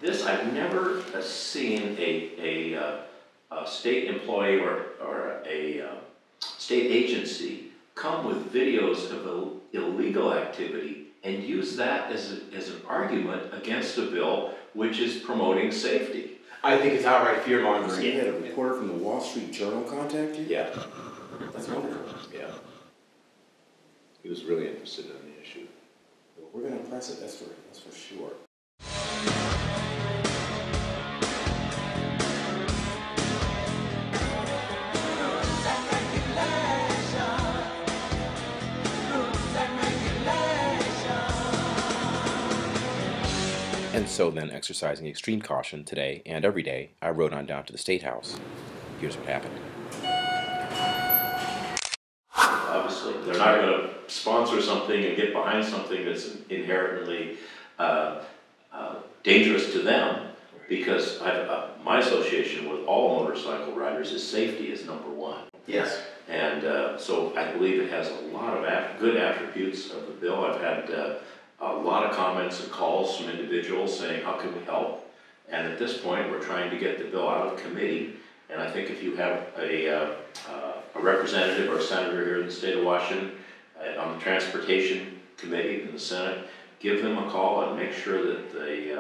This, I've never seen a state employee or a state agency come with videos of illegal activity and use that as an argument against a bill which is promoting safety. I think it's outright fear-mongering. So you had a reporter from the Wall Street Journal contact you? Yeah. That's wonderful. Yeah. He was really interested in the issue. Well, we're going to press it, that's for sure. And so then, exercising extreme caution today and every day, I rode on down to the State House. Here's what happened. Obviously, they're not going to sponsor something and get behind something that's inherently dangerous to them, because my association with all motorcycle riders is safety is number one. Yes. And so I believe it has a lot of good attributes of the bill. I've had a lot of comments and calls from individuals saying, how can we help? And at this point, we're trying to get the bill out of committee. And I think if you have a representative or a senator here in the state of Washington on the Transportation Committee in the Senate, give them a call and make sure that they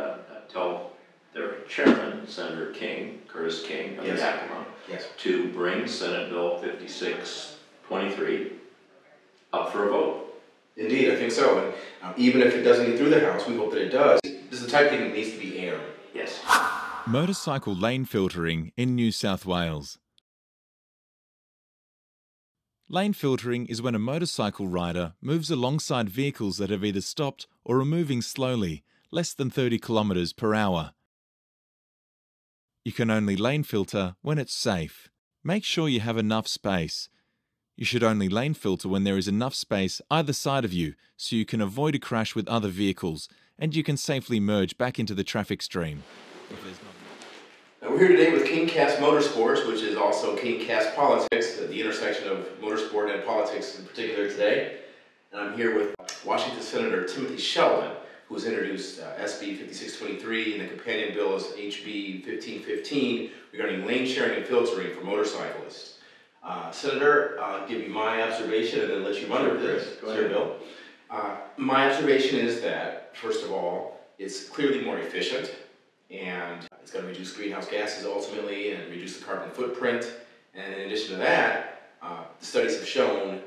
tell their chairman, Senator King, Curtis King of Yakima, to bring Senate Bill 5623 up for a vote. Indeed, I think so. And even if it doesn't get through the House, we hope that it does. This is the type of thing that needs to be aired. Yes. Motorcycle lane filtering in New South Wales. Lane filtering is when a motorcycle rider moves alongside vehicles that have either stopped or are moving slowly, less than 30 kilometres per hour. You can only lane filter when it's safe. Make sure you have enough space. You should only lane filter when there is enough space either side of you so you can avoid a crash with other vehicles and you can safely merge back into the traffic stream. Now we're here today with King Cast Motorsports, which is also King Cast Politics, the intersection of motorsport and politics in particular today. And I'm here with Washington Senator Timothy Sheldon, who has introduced SB 5623, and the companion bill is HB 1515 regarding lane sharing and filtering for motorcyclists. Senator, I'll give you my observation and then let you run with this. Go ahead, Bill. My observation is that, first of all, it's clearly more efficient, and it's going to reduce greenhouse gases ultimately and reduce the carbon footprint. And in addition to that, the studies have shown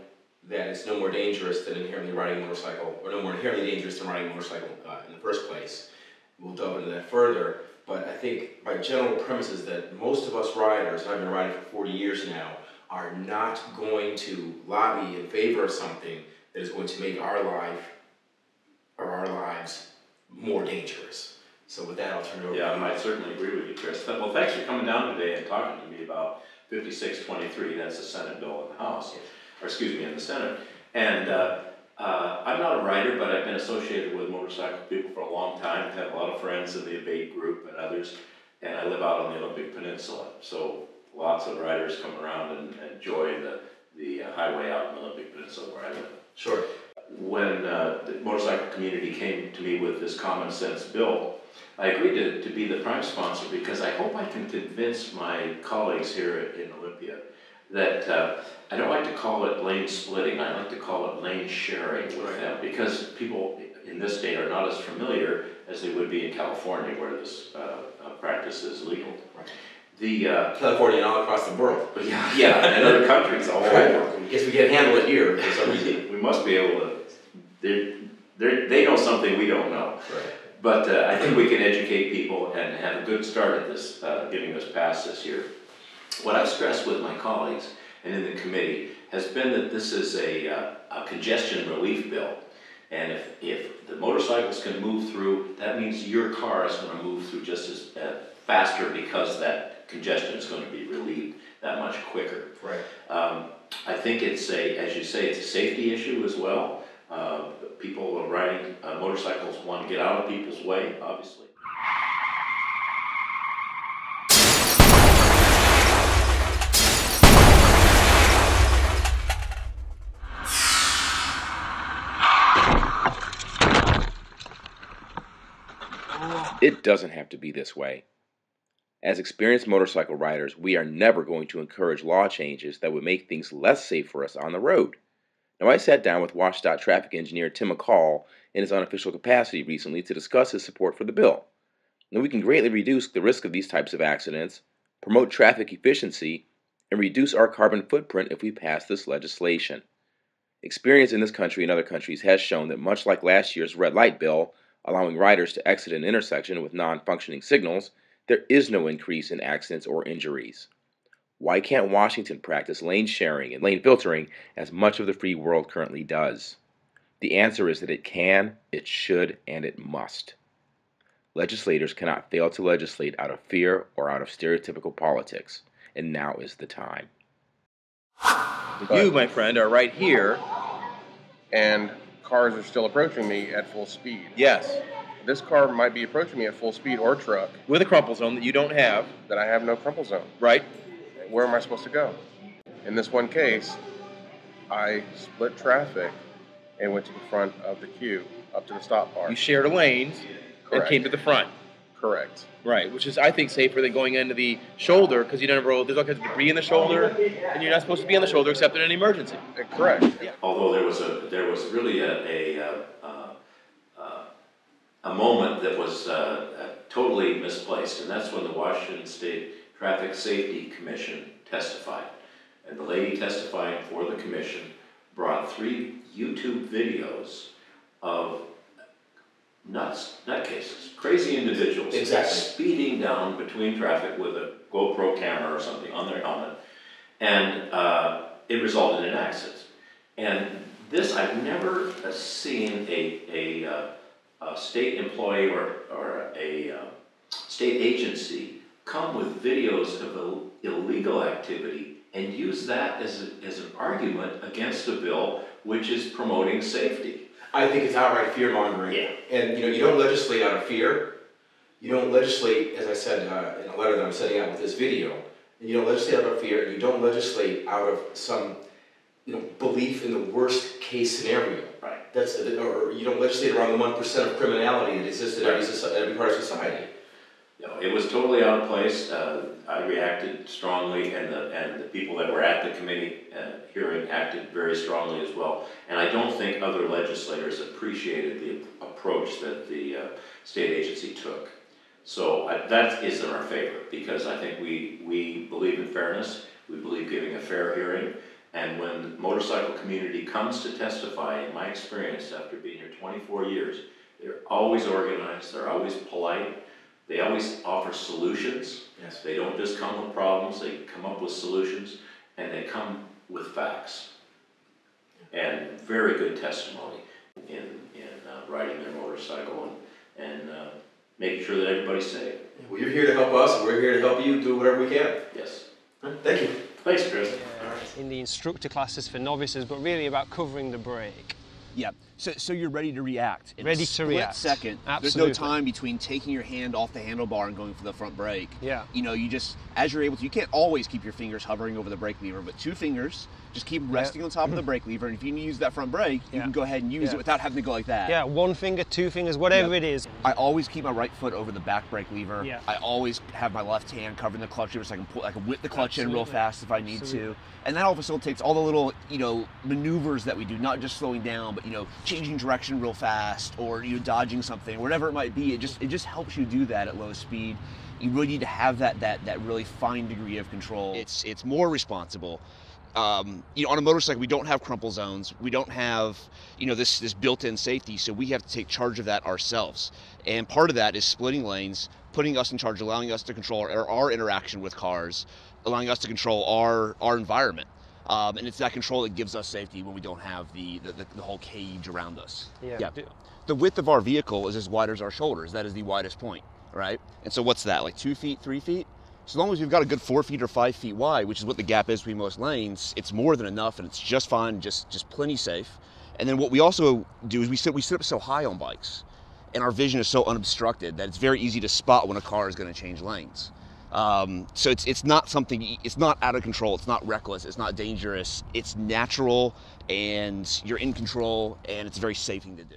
that it's no more dangerous than inherently riding a motorcycle, or no more inherently dangerous than riding a motorcycle in the first place. We'll delve into that further, but I think my general premise is that most of us riders, and I've been riding for 40 years now, are not going to lobby in favor of something that is going to make our life or our lives more dangerous. So with that, I'll turn it over to you. Yeah, I certainly agree with you, Chris. Well, thanks for coming down today and talking to me about 5623. That's the Senate bill in the House, or excuse me, in the Senate. And I'm not a writer, but I've been associated with motorcycle people for a long time. I've had a lot of friends in the Abate group and others, and I live out on the Olympic Peninsula. So lots of riders come around and enjoy the highway out in the Olympic Peninsula where I live. Sure. When the motorcycle community came to me with this common sense bill, I agreed to be the prime sponsor because I hope I can convince my colleagues here in Olympia that I don't like to call it lane splitting, I like to call it lane sharing with them, because people in this state are not as familiar as they would be in California where this practice is legal. Right. The California and all across the world. Yeah, and other countries all over. I guess we can't handle it here for some reason. We must be able to. They know something we don't know. Right. But I think we can educate people and have a good start at this, getting this passed this year. What I've stressed with my colleagues and in the committee has been that this is a congestion relief bill. And if the motorcycles can move through, that means your car is going to move through just as faster, because that congestion is going to be relieved that much quicker. Right. I think it's as you say, it's a safety issue as well. People riding motorcycles want to get out of people's way, obviously. It doesn't have to be this way. As experienced motorcycle riders, we are never going to encourage law changes that would make things less safe for us on the road. Now, I sat down with WashDOT traffic engineer Tim McCall in his unofficial capacity recently to discuss his support for the bill. Now, we can greatly reduce the risk of these types of accidents, promote traffic efficiency, and reduce our carbon footprint if we pass this legislation. Experience in this country and other countries has shown that much like last year's red light bill, allowing riders to exit an intersection with non-functioning signals, there is no increase in accidents or injuries. Why can't Washington practice lane sharing and lane filtering as much of the free world currently does? The answer is that it can, it should, and it must. Legislators cannot fail to legislate out of fear or out of stereotypical politics, and now is the time. You, my friend, are right here. And cars are still approaching me at full speed. Yes. This car might be approaching me at full speed, or truck, With a crumple zone that you don't have. that I have no crumple zone. Right. Where am I supposed to go? In this one case, I split traffic and went to the front of the queue, up to the stop bar. You shared lanes and Correct. came to the front. Correct. Right, which is, I think, safer than going into the shoulder, because you never, there's all kinds of debris in the shoulder, and you're not supposed to be on the shoulder except in an emergency. Correct. Although there was really a moment that was totally misplaced, and that's when the Washington State Traffic Safety Commission testified. And the lady testifying for the commission brought 3 YouTube videos of nutcases, crazy individuals, Exactly. speeding down between traffic with a GoPro camera or something on their helmet, and it resulted in an accident. And this, I've never seen a state employee or a state agency come with videos of illegal activity and use that as an argument against a bill which is promoting safety. I think it's outright fear-mongering. Yeah. And, you don't legislate out of fear. You don't legislate, as I said in a letter that I'm sending out with this video, and you don't legislate out of fear, and you don't legislate out of some, belief in the worst case scenario. Right. Or you don't legislate around the 1% of criminality that exists in every part of society. It was totally out of place. I reacted strongly, and the people that were at the committee hearing acted very strongly as well. And I don't think other legislators appreciated the approach that the state agency took. So that is in our favor, because I think we believe in fairness. We believe giving a fair hearing. And when the motorcycle community comes to testify, in my experience after being here 24 years, they're always organized, they're always polite. They always offer solutions. Yes. They don't just come with problems, they come up with solutions, and they come with facts. And very good testimony in riding their motorcycle and making sure that everybody's safe. Well, you're here to help us, and we're here to help you do whatever we can. Yes. Thank you. Thanks, Chris. In the instructor classes for novices, but really about covering the brake. Yeah, so you're ready to react. In Ready a to split react. second. Absolutely. There's no time between taking your hand off the handlebar and going for the front brake. Yeah. You just, as you're able to, you can't always keep your fingers hovering over the brake lever, but 2 fingers, just keep resting on top of the brake lever, and if you need to use that front brake, you can go ahead and use it without having to go like that. Yeah, 1 finger, 2 fingers, whatever it is. I always keep my right foot over the back brake lever. Yeah. I always have my left hand covering the clutch lever so I can whip the clutch in real fast if I need to. And that all facilitates all the little, maneuvers that we do, not just slowing down, but, changing direction real fast or, dodging something, whatever it might be. It just helps you do that at low speed. You really need to have that really fine degree of control. It's more responsible. On a motorcycle, we don't have crumple zones. We don't have, this built-in safety, so we have to take charge of that ourselves. And part of that is splitting lanes, putting us in charge, allowing us to control our interaction with cars, allowing us to control our environment. And it's that control that gives us safety when we don't have the whole cage around us. Yeah. The width of our vehicle is as wide as our shoulders. That is the widest point, right? And so what's that, like 2 feet, 3 feet? So long as we've got a good 4 feet or 5 feet wide, which is what the gap is between most lanes, it's more than enough, and it's just fine, just plenty safe. And then what we also do is we sit up so high on bikes, and our vision is so unobstructed that it's very easy to spot when a car is going to change lanes. So it's not something, it's not out of control, it's not reckless, it's not dangerous, it's natural, and you're in control, and it's a very safe thing to do.